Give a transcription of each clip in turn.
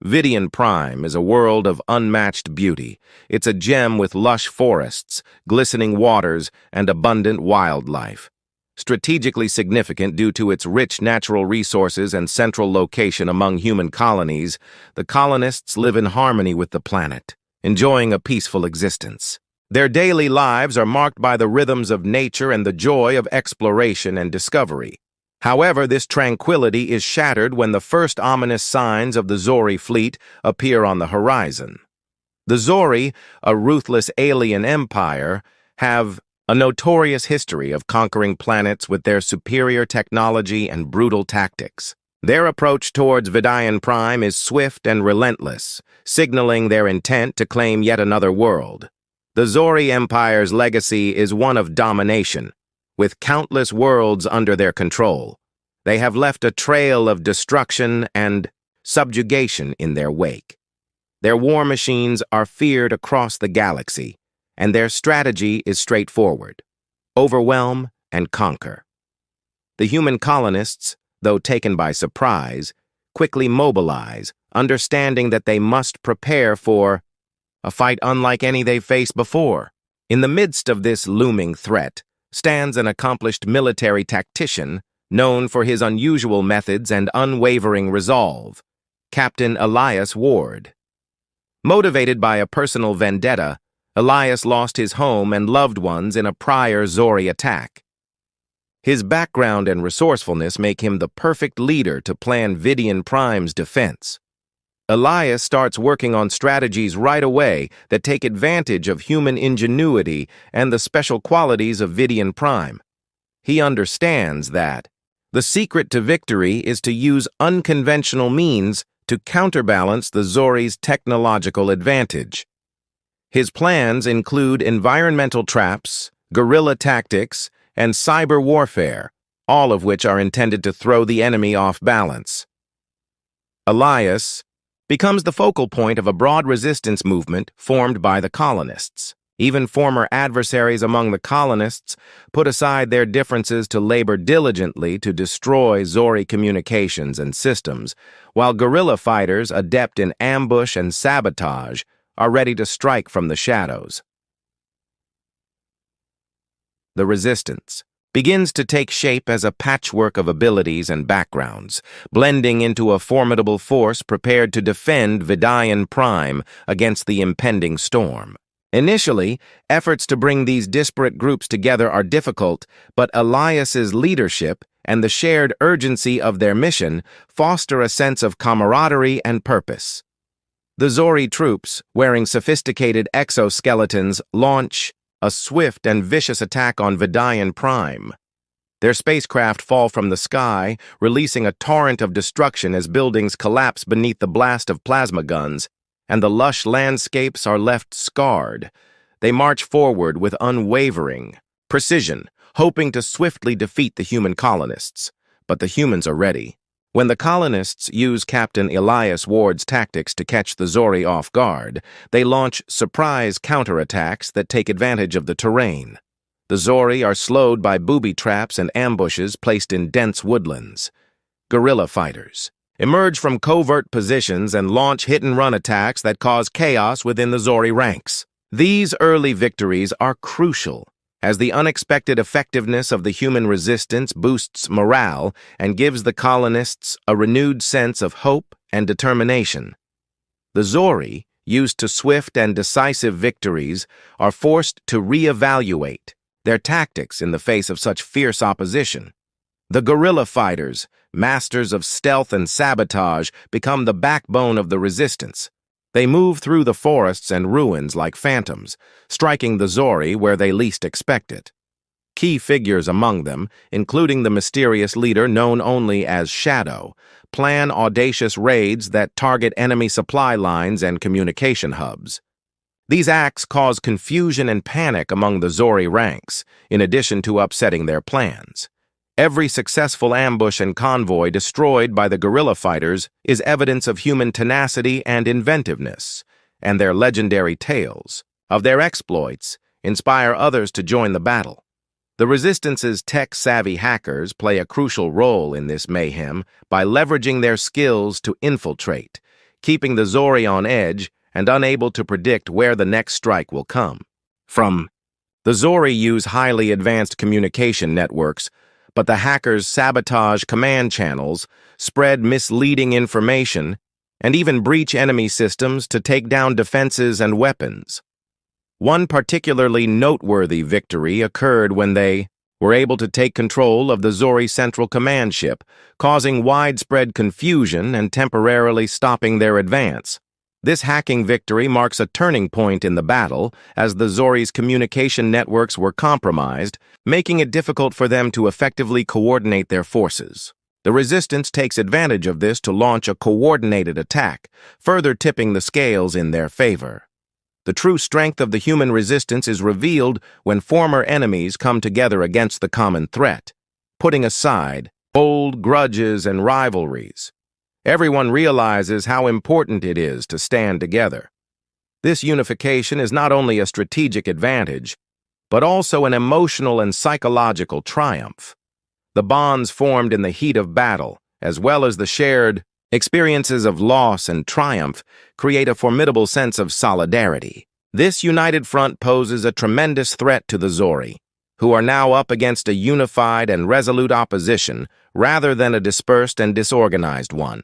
Vidian Prime is a world of unmatched beauty. It's a gem with lush forests, glistening waters, and abundant wildlife. Strategically significant due to its rich natural resources and central location among human colonies, the colonists live in harmony with the planet, enjoying a peaceful existence. Their daily lives are marked by the rhythms of nature and the joy of exploration and discovery. However, this tranquility is shattered when the first ominous signs of the Zori fleet appear on the horizon. The Zori, a ruthless alien empire, have a notorious history of conquering planets with their superior technology and brutal tactics. Their approach towards Vidian Prime is swift and relentless, signaling their intent to claim yet another world. The Zori Empire's legacy is one of domination, with countless worlds under their control. They have left a trail of destruction and subjugation in their wake. Their war machines are feared across the galaxy, and their strategy is straightforward: overwhelm and conquer. The human colonists, though taken by surprise, quickly mobilize, understanding that they must prepare for a fight unlike any they've faced before. In the midst of this looming threat stands an accomplished military tactician known for his unusual methods and unwavering resolve, Captain Elias Ward. Motivated by a personal vendetta, Elias lost his home and loved ones in a prior Zori attack. His background and resourcefulness make him the perfect leader to plan Vidian Prime's defense. Elias starts working on strategies right away that take advantage of human ingenuity and the special qualities of Vidian Prime. He understands that the secret to victory is to use unconventional means to counterbalance the Zori's technological advantage. His plans include environmental traps, guerrilla tactics, and cyber warfare, all of which are intended to throw the enemy off balance. Elias becomes the focal point of a broad resistance movement formed by the colonists. Even former adversaries among the colonists put aside their differences to labor diligently to destroy Zori communications and systems, while guerrilla fighters adept in ambush and sabotage are ready to strike from the shadows. The resistance begins to take shape as a patchwork of abilities and backgrounds, blending into a formidable force prepared to defend Vidian Prime against the impending storm. Initially, efforts to bring these disparate groups together are difficult, but Elias's leadership and the shared urgency of their mission foster a sense of camaraderie and purpose. The Zori troops, wearing sophisticated exoskeletons, launch a swift and vicious attack on Vidian Prime. Their spacecraft fall from the sky, releasing a torrent of destruction as buildings collapse beneath the blast of plasma guns, and the lush landscapes are left scarred. They march forward with unwavering precision, hoping to swiftly defeat the human colonists. But the humans are ready. When the colonists use Captain Elias Ward's tactics to catch the Zori off guard, they launch surprise counterattacks that take advantage of the terrain. The Zori are slowed by booby traps and ambushes placed in dense woodlands. Guerrilla fighters emerge from covert positions and launch hit-and-run attacks that cause chaos within the Zori ranks. These early victories are crucial, as the unexpected effectiveness of the human resistance boosts morale and gives the colonists a renewed sense of hope and determination. The Zori, used to swift and decisive victories, are forced to reevaluate their tactics in the face of such fierce opposition. The guerrilla fighters, masters of stealth and sabotage, become the backbone of the resistance. They move through the forests and ruins like phantoms, striking the Zori where they least expect it. Key figures among them, including the mysterious leader known only as Shadow, plan audacious raids that target enemy supply lines and communication hubs. These acts cause confusion and panic among the Zori ranks, in addition to upsetting their plans. Every successful ambush and convoy destroyed by the guerrilla fighters is evidence of human tenacity and inventiveness, and their legendary tales of their exploits inspire others to join the battle. The Resistance's tech-savvy hackers play a crucial role in this mayhem by leveraging their skills to infiltrate, keeping the Zori on edge and unable to predict where the next strike will come. The Zori use highly advanced communication networks, but the hackers sabotage command channels, spread misleading information, and even breach enemy systems to take down defenses and weapons. One particularly noteworthy victory occurred when they were able to take control of the Zori Central Command ship, causing widespread confusion and temporarily stopping their advance. This hacking victory marks a turning point in the battle, as the Zori's communication networks were compromised, making it difficult for them to effectively coordinate their forces. The Resistance takes advantage of this to launch a coordinated attack, further tipping the scales in their favor. The true strength of the human resistance is revealed when former enemies come together against the common threat, putting aside old grudges and rivalries. Everyone realizes how important it is to stand together. This unification is not only a strategic advantage, but also an emotional and psychological triumph. The bonds formed in the heat of battle, as well as the shared experiences of loss and triumph, create a formidable sense of solidarity. This united front poses a tremendous threat to the Zori, who are now up against a unified and resolute opposition rather than a dispersed and disorganized one.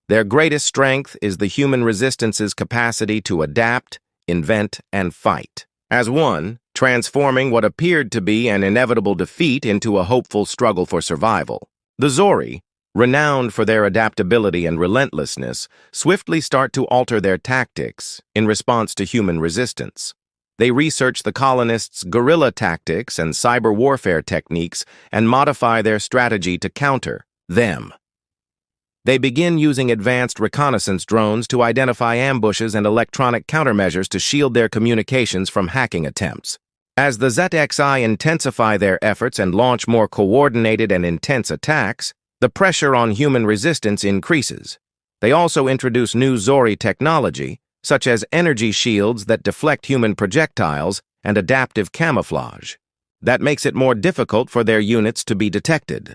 Their greatest strength is the human resistance's capacity to adapt, invent, and fight. As one, transforming what appeared to be an inevitable defeat into a hopeful struggle for survival. The Zori, renowned for their adaptability and relentlessness, swiftly start to alter their tactics in response to human resistance. They research the colonists' guerrilla tactics and cyber warfare techniques and modify their strategy to counter them. They begin using advanced reconnaissance drones to identify ambushes and electronic countermeasures to shield their communications from hacking attempts. As the ZXI intensify their efforts and launch more coordinated and intense attacks, the pressure on human resistance increases. They also introduce new Zori technology, such as energy shields that deflect human projectiles and adaptive camouflage. That makes it more difficult for their units to be detected.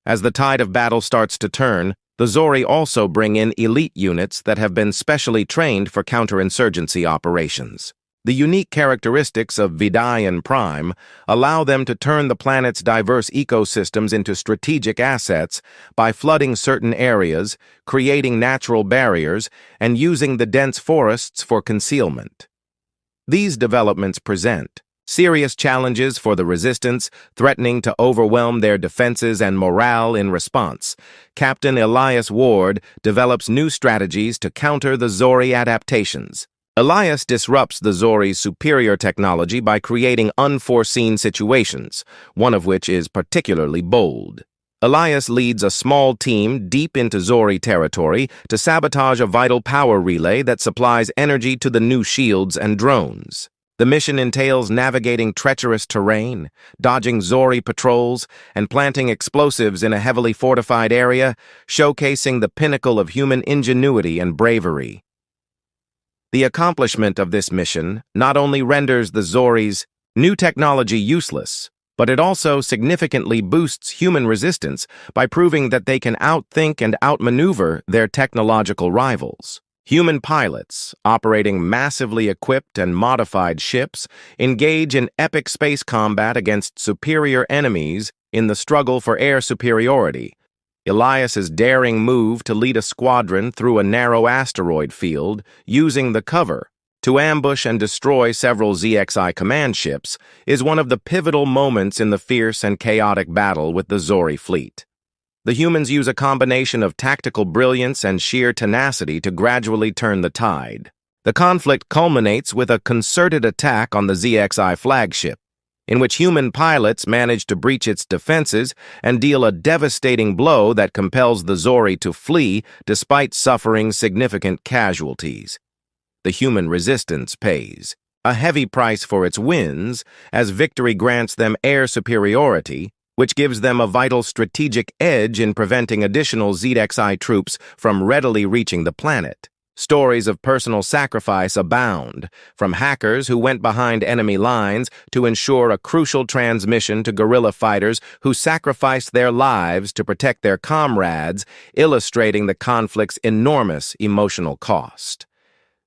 As the tide of battle starts to turn, the Zori also bring in elite units that have been specially trained for counterinsurgency operations. The unique characteristics of Vidayan Prime allow them to turn the planet's diverse ecosystems into strategic assets by flooding certain areas, creating natural barriers, and using the dense forests for concealment. These developments present serious challenges for the Resistance, threatening to overwhelm their defenses and morale in response. Captain Elias Ward develops new strategies to counter the Zori adaptations. Elias disrupts the Zori's superior technology by creating unforeseen situations, one of which is particularly bold. Elias leads a small team deep into Zori territory to sabotage a vital power relay that supplies energy to the new shields and drones. The mission entails navigating treacherous terrain, dodging Zori patrols, and planting explosives in a heavily fortified area, showcasing the pinnacle of human ingenuity and bravery. The accomplishment of this mission not only renders the Zori's new technology useless, but it also significantly boosts human resistance by proving that they can outthink and outmaneuver their technological rivals. Human pilots, operating massively equipped and modified ships, engage in epic space combat against superior enemies in the struggle for air superiority. Elias's daring move to lead a squadron through a narrow asteroid field, using the cover to ambush and destroy several ZXI command ships, is one of the pivotal moments in the fierce and chaotic battle with the Zori fleet. The humans use a combination of tactical brilliance and sheer tenacity to gradually turn the tide. The conflict culminates with a concerted attack on the ZXI flagship, in which human pilots manage to breach its defenses and deal a devastating blow that compels the Zori to flee despite suffering significant casualties. The human resistance pays a heavy price for its wins, as victory grants them air superiority, which gives them a vital strategic edge in preventing additional ZXI troops from readily reaching the planet. Stories of personal sacrifice abound, from hackers who went behind enemy lines to ensure a crucial transmission to guerrilla fighters who sacrificed their lives to protect their comrades, illustrating the conflict's enormous emotional cost.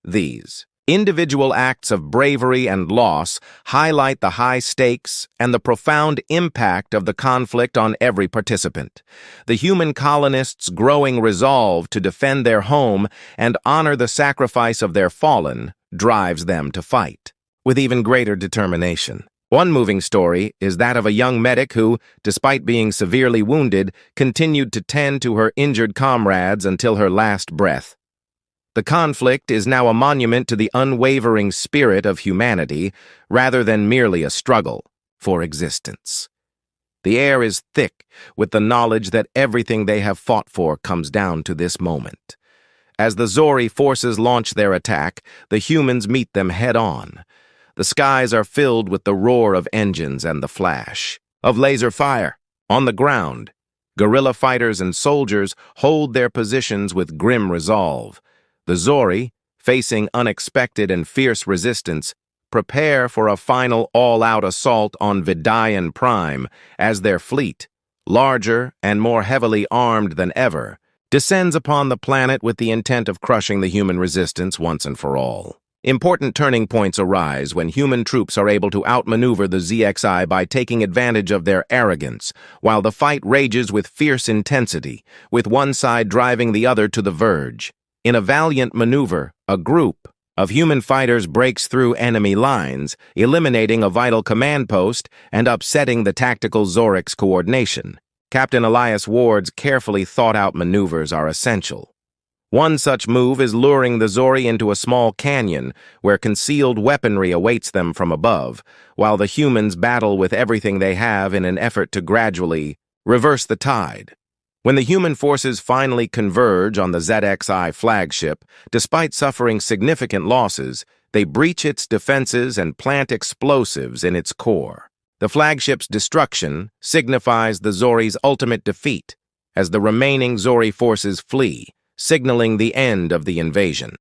These individual acts of bravery and loss highlight the high stakes and the profound impact of the conflict on every participant. The human colonists' growing resolve to defend their home and honor the sacrifice of their fallen drives them to fight with even greater determination. One moving story is that of a young medic who, despite being severely wounded, continued to tend to her injured comrades until her last breath. The conflict is now a monument to the unwavering spirit of humanity, rather than merely a struggle for existence. The air is thick with the knowledge that everything they have fought for comes down to this moment. As the Zori forces launch their attack, the humans meet them head-on. The skies are filled with the roar of engines and the flash of laser fire. On the ground, guerrilla fighters and soldiers hold their positions with grim resolve. The Zori, facing unexpected and fierce resistance, prepare for a final all-out assault on Vidayan Prime as their fleet, larger and more heavily armed than ever, descends upon the planet with the intent of crushing the human resistance once and for all. Important turning points arise when human troops are able to outmaneuver the ZXI by taking advantage of their arrogance, while the fight rages with fierce intensity, with one side driving the other to the verge. In a valiant maneuver, a group of human fighters breaks through enemy lines, eliminating a vital command post and upsetting the tactical Zoric's coordination. Captain Elias Ward's carefully thought-out maneuvers are essential. One such move is luring the Zori into a small canyon where concealed weaponry awaits them from above, while the humans battle with everything they have in an effort to gradually reverse the tide. When the human forces finally converge on the ZXI flagship, despite suffering significant losses, they breach its defenses and plant explosives in its core. The flagship's destruction signifies the Zori's ultimate defeat, as the remaining Zori forces flee, signaling the end of the invasion.